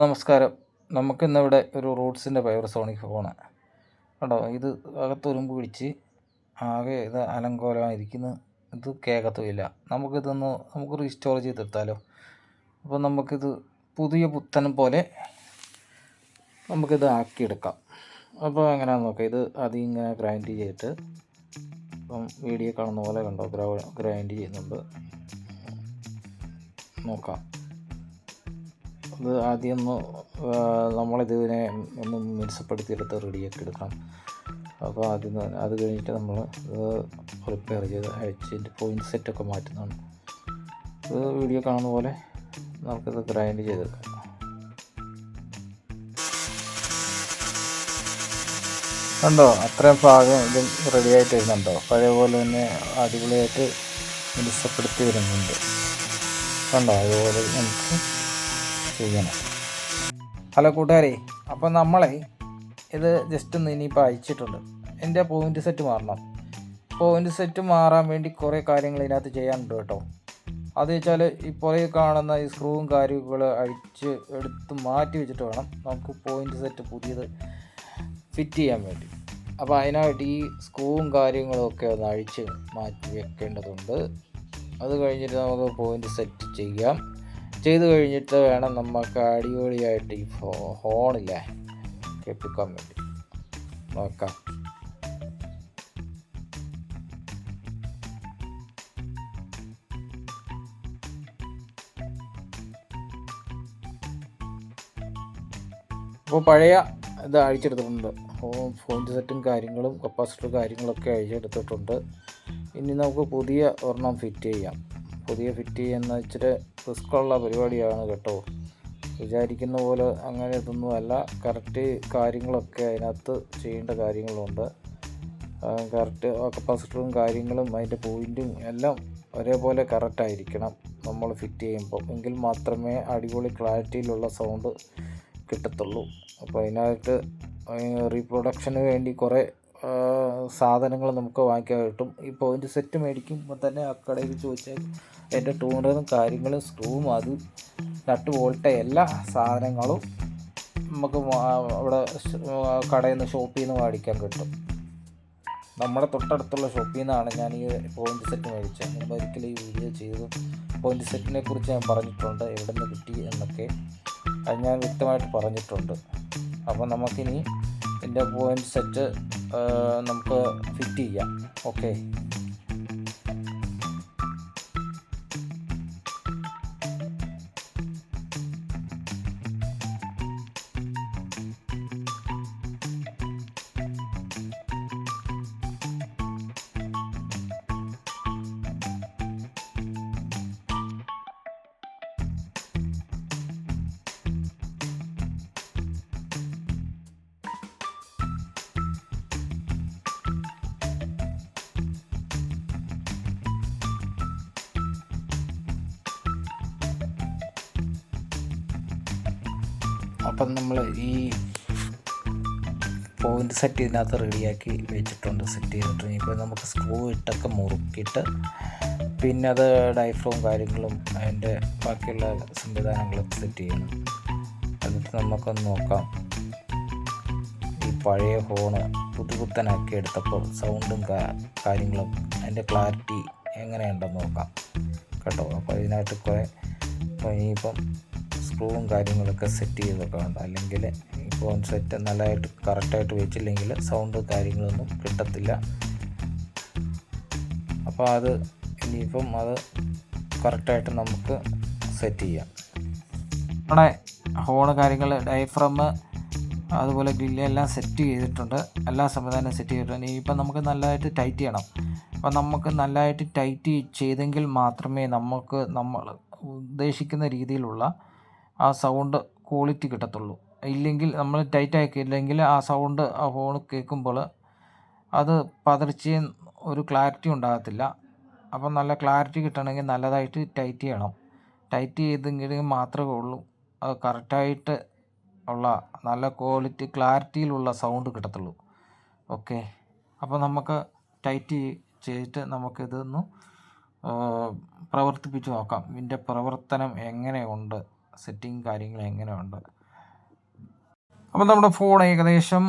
നമസ്കാരം. നമുക്കിന്നിവിടെ ഒരു റൂട്ട്സിൻ്റെ ഫൈബർസോണിക് ഫോണ് കണ്ടോ. ഇത് അകത്തുരുമ്പ് പിടിച്ച് ആകെ ഇത് അലങ്കോലമായിരിക്കുന്നു. ഇത് കേൾക്കത്തുമില്ല. നമുക്ക് റീസ്റ്റോർ ചെയ്തെടുത്താലോ. അപ്പോൾ നമുക്കിത് പുതിയ പുത്തൻ പോലെ നമുക്കിത് ആക്കിയെടുക്കാം. അപ്പോൾ എങ്ങനെയാണെന്ന് നോക്കാം. ഇത് അതിങ്ങനെ ഗ്രൈൻഡ് ചെയ്തിട്ട് ഇപ്പം വീഡിയോ കാണുന്ന പോലെ കണ്ടോ ഗ്രൈൻഡ് ചെയ്യുന്നുണ്ട്. നോക്കാം. അത് ആദ്യം നമ്മളിതിനെ ഒന്ന് മിനുസപ്പെടുത്തിയെടുത്ത് റെഡിയാക്കി എടുക്കണം. അപ്പോൾ അത് കഴിഞ്ഞിട്ട് നമ്മൾ റിപ്പയർ ചെയ്ത് അഴിച്ചിൻ്റെ പോയിൻറ്റ് സെറ്റൊക്കെ മാറ്റുന്നതാണ്. ഇത് വീഡിയോ കാണുന്ന പോലെ നമുക്കിത് ഗ്രൈൻഡ് ചെയ്തെടുക്കാം. കണ്ടോ, അത്രയും ഭാഗം ഇതും റെഡിയായിട്ട് വരുന്നുണ്ടോ. പഴയ പോലെ തന്നെ അടിപൊളിയായിട്ട് മിനുസപ്പെടുത്തി വരുന്നുണ്ട്. കണ്ടോ, അതുപോലെ നമുക്ക് ചെയ്യണം. ഹലോ കൂട്ടുകാരെ, അപ്പോൾ നമ്മളെ ഇത് ജസ്റ്റ് ഒന്ന് ഇനിയിപ്പോൾ അയച്ചിട്ടുണ്ട്. എൻ്റെ പോയിൻ്റ് സെറ്റ് മാറണം. പോയിൻ്റ് സെറ്റ് മാറാൻ വേണ്ടി കുറേ കാര്യങ്ങൾ ഇതിനകത്ത് ചെയ്യാനുണ്ട് കേട്ടോ. അത് വെച്ചാൽ ഈ പുറകെ കാണുന്ന ഈ സ്ക്രൂവും കാര്യങ്ങൾ അഴിച്ച് എടുത്ത് മാറ്റി വെച്ചിട്ട് വേണം നമുക്ക് പോയിൻ്റ് സെറ്റ് പുതിയത് ഫിറ്റ് ചെയ്യാൻ വേണ്ടി. അപ്പോൾ അതിനായിട്ട് ഈ സ്ക്രൂവും കാര്യങ്ങളൊക്കെ ഒന്ന് അഴിച്ച് മാറ്റി വെക്കേണ്ടതുണ്ട്. അത് കഴിഞ്ഞിട്ട് നമുക്ക് പോയിൻ്റ് സെറ്റ് ചെയ്യാം. ചെയ്ത് കഴിഞ്ഞിട്ട് വേണം നമുക്ക് അടിപൊളിയായിട്ട് ഈ ഹോണില്ലേ കേൾപ്പിക്കാൻ വേണ്ടി നോക്കാം. അപ്പോൾ പഴയ ഇത് അഴിച്ചെടുത്തിട്ടുണ്ട്. പോയിൻ്റ് സെറ്റും കാര്യങ്ങളും കപ്പാസിറ്റർ കാര്യങ്ങളൊക്കെ അഴിച്ചെടുത്തിട്ടുണ്ട്. ഇനി നമുക്ക് പുതിയ ഒരെണ്ണം ഫിറ്റ് ചെയ്യാം. പുതിയ ഫിറ്റ് ചെയ്യുന്ന ഇച്ചിരി റിസ്ക്കുള്ള പരിപാടിയാണ് കേട്ടോ. വിചാരിക്കുന്ന പോലെ അങ്ങനെ ഇതൊന്നും അല്ല. കറക്റ്റ് കാര്യങ്ങളൊക്കെ അതിനകത്ത് ചെയ്യേണ്ട കാര്യങ്ങളുണ്ട്. കറക്റ്റ് കപ്പാസിറ്ററും കാര്യങ്ങളും അതിൻ്റെ പോയിൻറ്റും എല്ലാം ഒരേപോലെ കറക്റ്റായിരിക്കണം നമ്മൾ ഫിറ്റ് ചെയ്യുമ്പോൾ. എങ്കിൽ മാത്രമേ അടിപൊളി ക്ലാരിറ്റിയിലുള്ള സൗണ്ട് കിട്ടത്തുള്ളൂ. അപ്പോൾ അതിനായിട്ട് റീപ്രൊഡക്ഷന് വേണ്ടി കുറേ സാധനങ്ങൾ നമുക്ക് വാങ്ങിക്കാൻ കിട്ടും. ഈ പോയിൻ്റ് സെറ്റ് മേടിക്കുമ്പോൾ തന്നെ ആ കടയിൽ ചോദിച്ചാൽ എൻ്റെ ട്യൂണറും കാര്യങ്ങളും സ്ക്രൂവും അത് നട്ട് ബോൾട്ട് എല്ലാ സാധനങ്ങളും നമുക്ക് അവിടെ കടയിൽ നിന്ന് ഷോപ്പിൽ നിന്ന് മേടിക്കാൻ കിട്ടും. നമ്മുടെ തൊട്ടടുത്തുള്ള ഷോപ്പിൽ നിന്നാണ് ഞാൻ ഈ പോയിൻ്റ് സെറ്റ് മേടിച്ചത്. മുമ്പ് ഒരിക്കലും ഈ വീഡിയോ ചെയ്തു പോയിൻ്റ് സെറ്റിനെ കുറിച്ച് ഞാൻ പറഞ്ഞിട്ടുണ്ട്, എവിടെ നിന്ന് കിട്ടി എന്നൊക്കെ അത് ഞാൻ വ്യക്തമായിട്ട് പറഞ്ഞിട്ടുണ്ട്. അപ്പോൾ നമുക്കിനി എൻ്റെ പോയിൻ്റ് സെറ്റ് നമുക്ക് ഫിറ്റ് ചെയ്യാം. ഓക്കെ. അപ്പം നമ്മൾ ഈ പോയിൻ്റ് സെറ്റ് ഇതിനകത്ത് റെഡിയാക്കി വെച്ചിട്ടുണ്ട്, സെറ്റ് ചെയ്തിട്ട്. ഇപ്പോൾ നമുക്ക് സ്ക്രൂ ഇട്ടൊക്കെ മുറുക്കിയിട്ട് പിന്നെ അത് ഡയഫ്രവും കാര്യങ്ങളും അതിൻ്റെ ബാക്കിയുള്ള സംവിധാനങ്ങളും സെറ്റ് ചെയ്യണം. എന്നിട്ട് നമുക്കൊന്ന് നോക്കാം. ഈ പഴയ ഫോണ് പുതുപുത്തനാക്കി എടുത്തപ്പോൾ സൗണ്ടും കാര്യങ്ങളും അതിൻ്റെ ക്ലാരിറ്റി എങ്ങനെയുണ്ടെന്ന് നോക്കാം കേട്ടോ. അപ്പോൾ ഇതിനായിട്ട് കുറേ ഇനിയിപ്പം സ്ക്രൂവും കാര്യങ്ങളൊക്കെ സെറ്റ് ചെയ്തൊക്കെ ഉണ്ട്. അല്ലെങ്കിൽ ഇപ്പോൾ സെറ്റ് നല്ലതായിട്ട് കറക്റ്റായിട്ട് വെച്ചില്ലെങ്കിൽ സൗണ്ട് കാര്യങ്ങളൊന്നും കിട്ടത്തില്ല. അപ്പോൾ അത് ഇനിയിപ്പം അത് കറക്റ്റായിട്ട് നമുക്ക് സെറ്റ് ചെയ്യാം. നമ്മുടെ ഹോണ് കാര്യങ്ങൾ ഡയഫ്രം അതുപോലെ ഗ്രില്ല് എല്ലാം സെറ്റ് ചെയ്തിട്ടുണ്ട്. എല്ലാ സംവിധാനവും സെറ്റ് ചെയ്തിട്ടുണ്ട്. ഇനിയിപ്പം നമുക്ക് നല്ലതായിട്ട് ടൈറ്റ് ചെയ്യണം. അപ്പോൾ നമുക്ക് നല്ലതായിട്ട് ടൈറ്റ് ചെയ്തെങ്കിൽ മാത്രമേ നമ്മൾ ഉദ്ദേശിക്കുന്ന രീതിയിലുള്ള ആ സൗണ്ട് ക്വാളിറ്റി കിട്ടത്തുള്ളൂ. ഇല്ലെങ്കിൽ നമ്മൾ ടൈറ്റ് ആക്കിയില്ലെങ്കിൽ ആ സൗണ്ട് ആ ഫോൺ കേൾക്കുമ്പോൾ അത് പതർച്ചയും ഒരു ക്ലാരിറ്റി ഉണ്ടാകത്തില്ല. അപ്പം നല്ല ക്ലാരിറ്റി കിട്ടണമെങ്കിൽ നല്ലതായിട്ട് ടൈറ്റ് ചെയ്യണം. ടൈറ്റ് ചെയ്തെങ്കിൽ മാത്രമേ ഉള്ളൂ അത് കറക്റ്റായിട്ട് ഉള്ള നല്ല ക്വാളിറ്റി ക്ലാരിറ്റിയിലുള്ള സൗണ്ട് കിട്ടത്തുള്ളൂ. ഓക്കെ. അപ്പോൾ നമുക്ക് ടൈറ്റ് ചെയ്തിട്ട് നമുക്കിതൊന്ന് പ്രവർത്തിപ്പിച്ച് നോക്കാം. ഇതിൻ്റെ പ്രവർത്തനം എങ്ങനെയുണ്ട്, സെറ്റിങ് കാര്യങ്ങൾ എങ്ങനെയുണ്ട്. അപ്പോൾ നമ്മുടെ ഫോൺ ഏകദേശം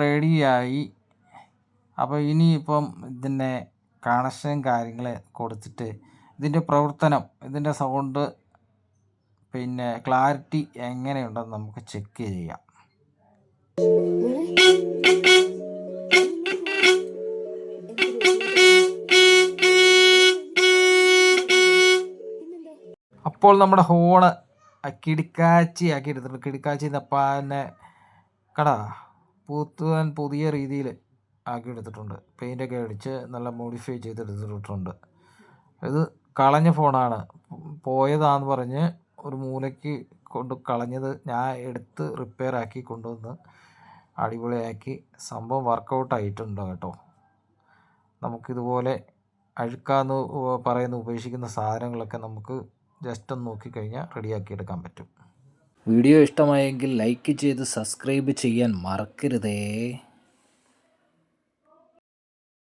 റെഡിയായി. അപ്പോൾ ഇനിയിപ്പം ഇതിൻ്റെ കണക്ഷൻ കാര്യങ്ങൾ കൊടുത്തിട്ട് ഇതിൻ്റെ പ്രവർത്തനം, ഇതിൻ്റെ സൗണ്ട് പിന്നെ ക്ലാരിറ്റി എങ്ങനെയുണ്ടെന്ന് നമുക്ക് ചെക്ക് ചെയ്യാം. അപ്പോൾ നമ്മുടെ ഹോണ് കിടുക്കാച്ചി ആക്കി എടുത്തിട്ടുണ്ട്. കിടുക്കാച്ചി നപ്പാനെ കടാ പുതിയ രീതിയിൽ ആക്കി എടുത്തിട്ടുണ്ട്. പെയിൻ്റൊക്കെ അടിച്ച് നല്ല മോഡിഫൈ ചെയ്തെടുത്തിട്ടുണ്ട്. ഇത് കളഞ്ഞ ഫോണാണ്, പോയതാന്ന് പറഞ്ഞ് ഒരു മൂലയ്ക്ക് കൊണ്ട് കളഞ്ഞത് ഞാൻ എടുത്ത് റിപ്പയർ ആക്കി കൊണ്ടുവന്ന് അടിപൊളിയാക്കി. സംഭവം വർക്കൗട്ട് ആയിട്ടുണ്ട് കേട്ടോ. നമുക്കിതുപോലെ അഴുക്കാന്ന് ഉപേക്ഷിക്കുന്ന സാധനങ്ങളൊക്കെ നമുക്ക് ജസ്റ്റ് ഒന്ന് നോക്കിക്കഴിഞ്ഞാൽ റെഡിയാക്കി എടുക്കാൻ പറ്റും. വീഡിയോ ഇഷ്ടമായെങ്കിൽ ലൈക്ക് ചെയ്ത് സബ്സ്ക്രൈബ് ചെയ്യാൻ മറക്കരുതേ.